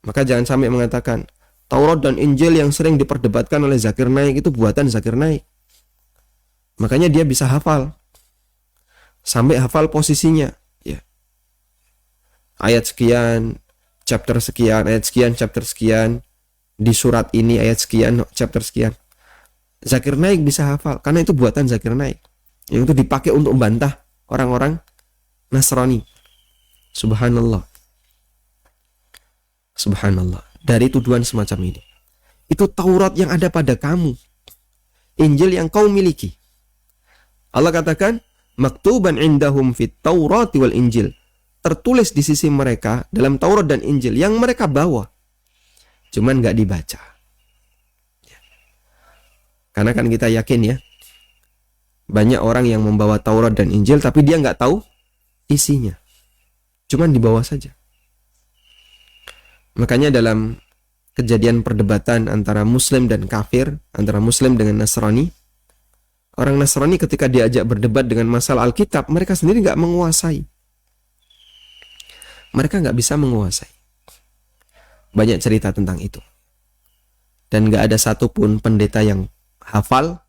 Maka jangan sampai mengatakan Taurat dan Injil yang sering diperdebatkan oleh Zakir Naik itu buatan Zakir Naik. Makanya dia bisa hafal, sampai hafal posisinya. Ya. Ayat sekian, chapter sekian, ayat sekian, chapter sekian. Di surat ini ayat sekian, chapter sekian. Zakir Naik bisa hafal karena itu buatan Zakir Naik. Yang itu dipakai untuk membantah orang-orang Nasrani. Subhanallah. Subhanallah. Dari tuduhan semacam ini. Itu Taurat yang ada pada kamu, Injil yang kau miliki. Allah katakan, maktuban indahum fit Taurati wal Injil. Tertulis di sisi mereka dalam Taurat dan Injil yang mereka bawa. Cuman nggak dibaca. Karena kan kita yakin ya, banyak orang yang membawa Taurat dan Injil tapi dia nggak tahu isinya. Cuman dibawa saja. Makanya dalam kejadian perdebatan antara Muslim dan kafir, antara Muslim dengan Nasrani, orang Nasrani ketika diajak berdebat dengan masalah Alkitab, mereka sendiri nggak menguasai. Mereka nggak bisa menguasai. Banyak cerita tentang itu. Dan gak ada satupun pendeta yang hafal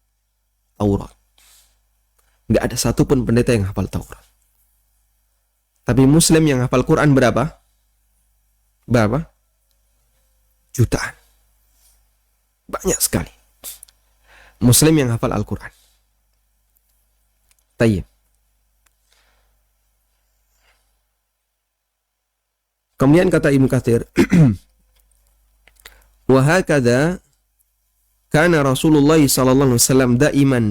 Taurat. Gak ada satupun pendeta yang hafal Taurat. Tapi Muslim yang hafal Quran berapa? Berapa? Jutaan. Banyak sekali. Muslim yang hafal Al-Quran. Tayyib. Kemudian kata Ibnu Katsir, wa hakadha kana Rasulullah sallallahu alaihi wasallam daiman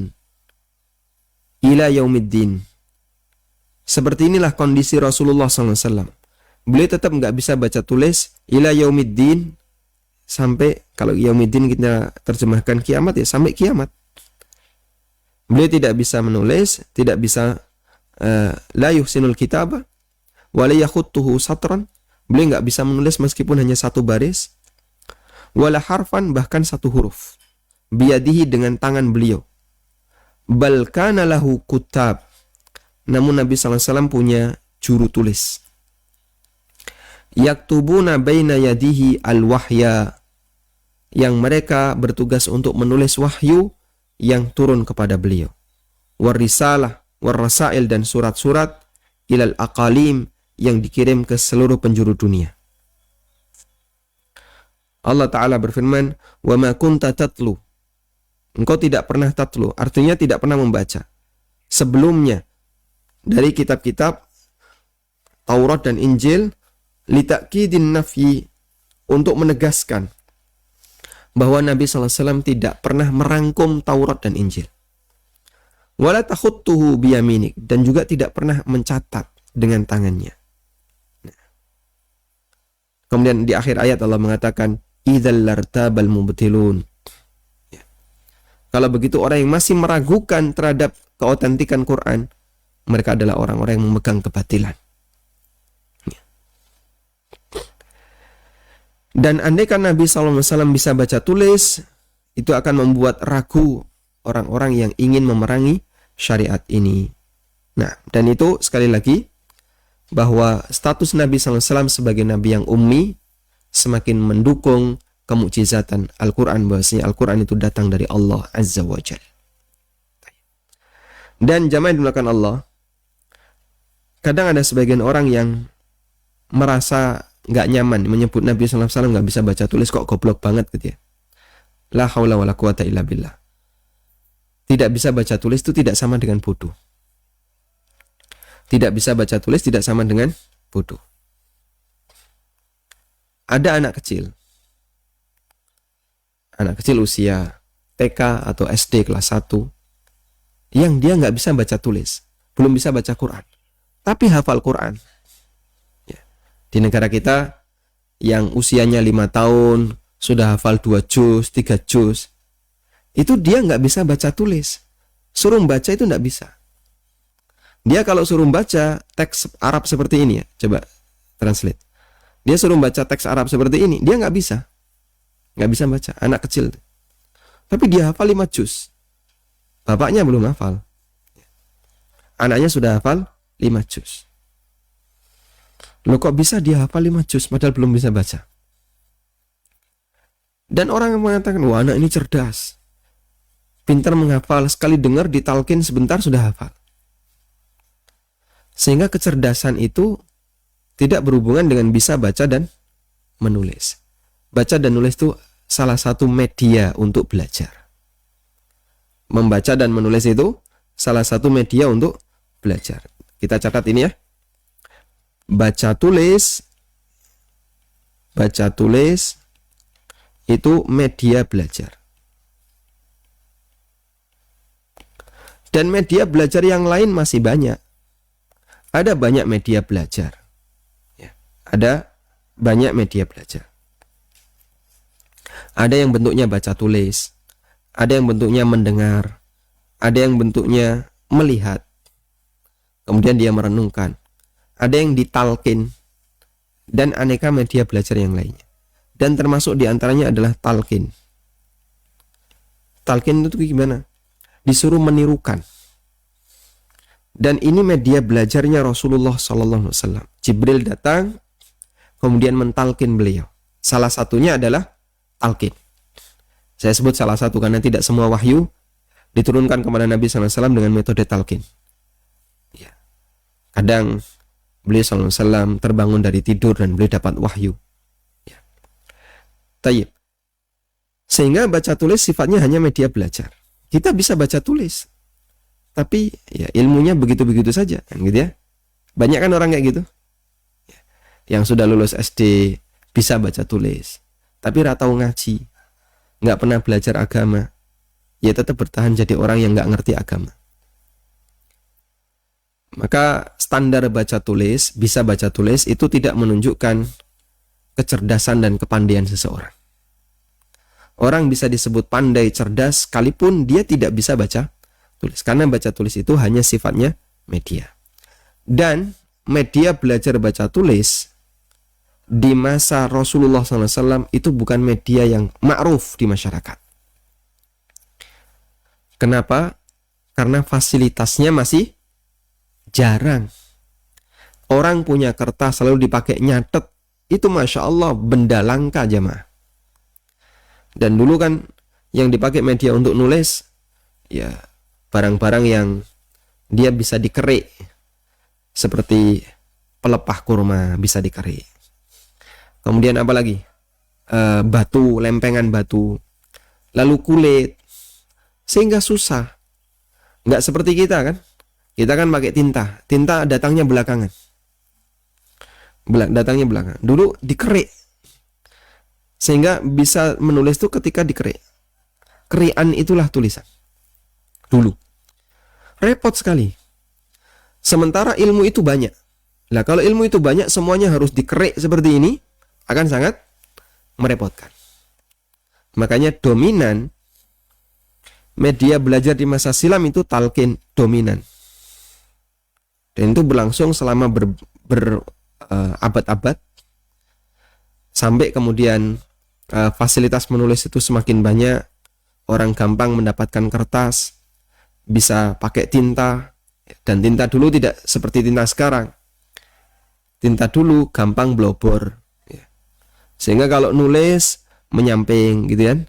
ila yaumiddin. Seperti inilah kondisi Rasulullah sallallahu alaihi wasallam. Beliau tetap enggak bisa baca tulis ila yaumiddin, sampai, kalau yaumiddin kita terjemahkan kiamat ya, sampai kiamat. Beliau tidak bisa menulis, tidak bisa la yuhsinul kitaba wa la yakhutuhu satran. Beliau enggak bisa menulis meskipun hanya satu baris. Wala harfan, bahkan satu huruf. Biyadihi, dengan tangan beliau. Bal kana lahu kutab. Namun Nabi SAW punya juru tulis. Yaktubuna baina yadihi al-wahya. Yang mereka bertugas untuk menulis wahyu yang turun kepada beliau. Warisalah, warasail dan surat-surat ilal aqalim yang dikirim ke seluruh penjuru dunia. Allah Ta'ala berfirman, wa ma kunta tatlu. Engkau tidak pernah tatlu, artinya tidak pernah membaca sebelumnya dari kitab-kitab Taurat dan Injil, litakidin nafyi, untuk menegaskan bahwa Nabi SAW tidak pernah merangkum Taurat dan Injil. Wala takhuttuhu biyaminik, dan juga tidak pernah mencatat dengan tangannya. Kemudian di akhir ayat Allah mengatakan, idzal lartabal mubtilun. Kalau begitu orang yang masih meragukan terhadap keautentikan Quran, mereka adalah orang-orang yang memegang kebatilan. Dan andaikan Nabi SAW bisa baca tulis, itu akan membuat ragu orang-orang yang ingin memerangi syariat ini. Nah, dan itu sekali lagi, bahwa status Nabi SAW sebagai Nabi yang ummi semakin mendukung kemukjizatan Al-Quran, bahwasanya Al-Quran itu datang dari Allah Azza wa Jalla. Dan jamaah dimulakan Allah, kadang ada sebagian orang yang merasa nggak nyaman menyebut Nabi SAW nggak bisa baca tulis, kok goblok banget gitu ya. La haula wala quwata illa billah. Tidak bisa baca tulis itu tidak sama dengan bodoh. Tidak bisa baca tulis tidak sama dengan bodoh. Ada anak kecil usia TK atau SD kelas 1 yang dia nggak bisa baca tulis, belum bisa baca Quran, tapi hafal Quran. Ya. Di negara kita yang usianya 5 tahun sudah hafal 2 juz, 3 juz, itu dia nggak bisa baca tulis. Suruh baca itu nggak bisa. Dia kalau suruh baca teks Arab seperti ini ya, coba translate. Dia suruh baca teks Arab seperti ini, dia nggak bisa. Nggak bisa baca, anak kecil. Tapi dia hafal 5 juz. Bapaknya belum hafal. Anaknya sudah hafal 5 juz. Loh kok bisa dia hafal 5 juz padahal belum bisa baca? Dan orang yang mengatakan, wah anak ini cerdas, pintar menghafal, sekali dengar ditalkin sebentar sudah hafal. Sehingga kecerdasan itu tidak berhubungan dengan bisa baca dan menulis. Baca dan nulis itu salah satu media untuk belajar. Membaca dan menulis itu salah satu media untuk belajar. Kita catat ini ya. Baca tulis itu media belajar. Dan media belajar yang lain masih banyak. Ada banyak media belajar. Ya, ada banyak media belajar. Ada yang bentuknya baca tulis, ada yang bentuknya mendengar, ada yang bentuknya melihat. Kemudian dia merenungkan. Ada yang ditalkin, dan aneka media belajar yang lainnya. Dan termasuk diantaranya adalah talkin. Talkin itu gimana? Disuruh menirukan. Dan ini media belajarnya Rasulullah SAW. Jibril datang, kemudian mentalkin beliau. Salah satunya adalah talqin. Saya sebut salah satu karena tidak semua wahyu diturunkan kepada Nabi SAW dengan metode talqin. Ya. Kadang beliau SAW terbangun dari tidur dan beliau dapat wahyu. Ya. Tayyib. Sehingga baca tulis sifatnya hanya media belajar. Kita bisa baca tulis, tapi ya ilmunya begitu-begitu saja, kan gitu ya. Banyak kan orang kayak gitu. Ya. Yang sudah lulus SD bisa baca tulis, tapi nggak tahu ngaji, nggak pernah belajar agama, ya tetap bertahan jadi orang yang nggak ngerti agama. Maka standar baca tulis, bisa baca tulis itu tidak menunjukkan kecerdasan dan kepandaian seseorang. Orang bisa disebut pandai, cerdas, sekalipun dia tidak bisa baca tulis, karena baca tulis itu hanya sifatnya media. Dan media belajar baca tulis di masa Rasulullah SAW itu bukan media yang ma'ruf di masyarakat. Kenapa? Karena fasilitasnya masih jarang. Orang punya kertas selalu dipakai nyatet, itu Masya Allah benda langka jamaah. Dan dulu kan yang dipakai media untuk nulis, ya barang-barang yang dia bisa dikerik, seperti pelepah kurma bisa dikerik. Kemudian apa lagi? Batu, lempengan batu, lalu kulit, sehingga susah. Nggak seperti kita kan? Kita kan pakai tinta. Tinta datangnya belakangan. Datangnya belakangan. Dulu dikerik. Sehingga bisa menulis itu ketika dikerik. Kerikan itulah tulisan. Dulu. Repot sekali. Sementara ilmu itu banyak. Nah, kalau ilmu itu banyak, semuanya harus dikerik seperti ini, akan sangat merepotkan. Makanya dominan media belajar di masa silam itu talqin, dominan. Dan itu berlangsung selama abad-abad, sampai kemudian fasilitas menulis itu semakin banyak, orang gampang mendapatkan kertas, bisa pakai tinta, dan tinta dulu tidak seperti tinta sekarang. Tinta dulu gampang blobor, sehingga kalau nulis menyamping gitu kan,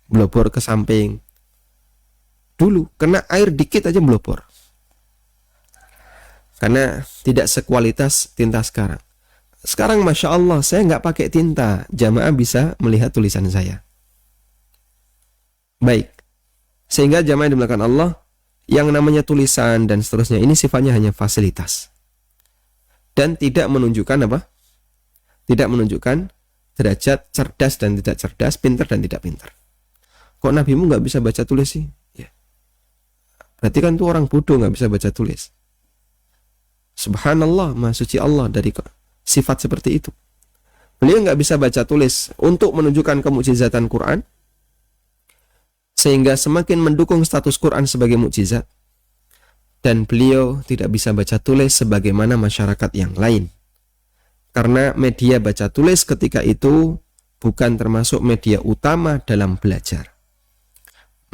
blobor ke samping. Dulu kena air dikit aja blobor, karena tidak sekualitas tinta sekarang. Sekarang Masya Allah, saya nggak pakai tinta, jamaah bisa melihat tulisan saya. Baik, sehingga jamaah dimulakan Allah, yang namanya tulisan dan seterusnya ini sifatnya hanya fasilitas, dan tidak menunjukkan apa? Tidak menunjukkan derajat cerdas dan tidak cerdas, pintar dan tidak pintar. Kok nabimu nggak bisa baca tulis sih? Ya. Berarti kan tuh orang bodoh, nggak bisa baca tulis. Subhanallah, maha suci Allah dari sifat seperti itu. Beliau nggak bisa baca tulis untuk menunjukkan kemukjizatan Quran, sehingga semakin mendukung status Quran sebagai mukjizat. Dan beliau tidak bisa baca tulis sebagaimana masyarakat yang lain. Karena media baca tulis ketika itu bukan termasuk media utama dalam belajar.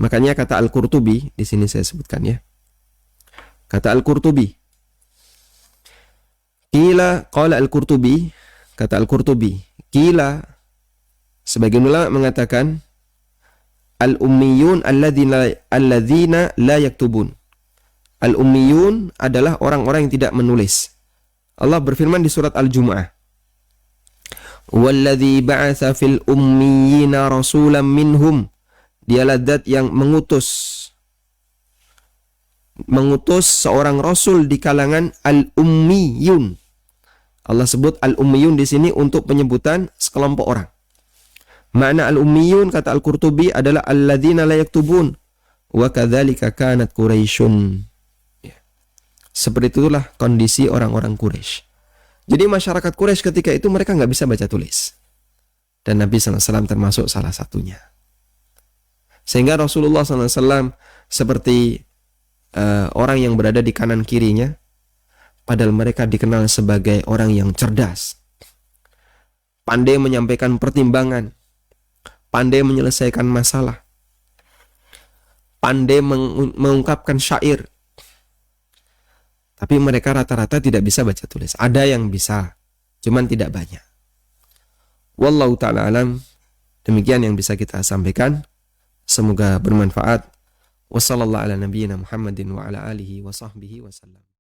Makanya kata Al-Qurtubi, di sini saya sebutkan ya. Kata Al-Qurtubi, qala Al-Qurtubi, kata Al-Qurtubi, qila, sebagian ulama mengatakan al-ummiyun alladzina la yaktubun. Al-ummiyun adalah orang-orang yang tidak menulis. Allah berfirman di surat Al-Jumu'ah, "Walladzi ba'atsa fil ummiyina rasulan minhum." Dialah zat yang mengutus seorang rasul di kalangan al-ummiyun. Allah sebut al-ummiyun di sini untuk penyebutan sekelompok orang. Makna al-ummiyun kata Al-Qurtubi adalah alladzina la yaktubun wa kadzalika kanat Quraisyun. Seperti itulah kondisi orang-orang Quraisy. Jadi masyarakat Quraisy ketika itu mereka nggak bisa baca tulis. Dan Nabi SAW termasuk salah satunya. Sehingga Rasulullah SAW seperti orang yang berada di kanan kirinya, padahal mereka dikenal sebagai orang yang cerdas, pandai menyampaikan pertimbangan, pandai menyelesaikan masalah, pandai mengungkapkan syair. Tapi mereka rata-rata tidak bisa baca tulis. Ada yang bisa, cuman tidak banyak. Wallahu ta'ala alam. Demikian yang bisa kita sampaikan. Semoga bermanfaat. Wassallallahu ala nabiyyina Muhammadin wa ala alihi wa sahbihi wasallam.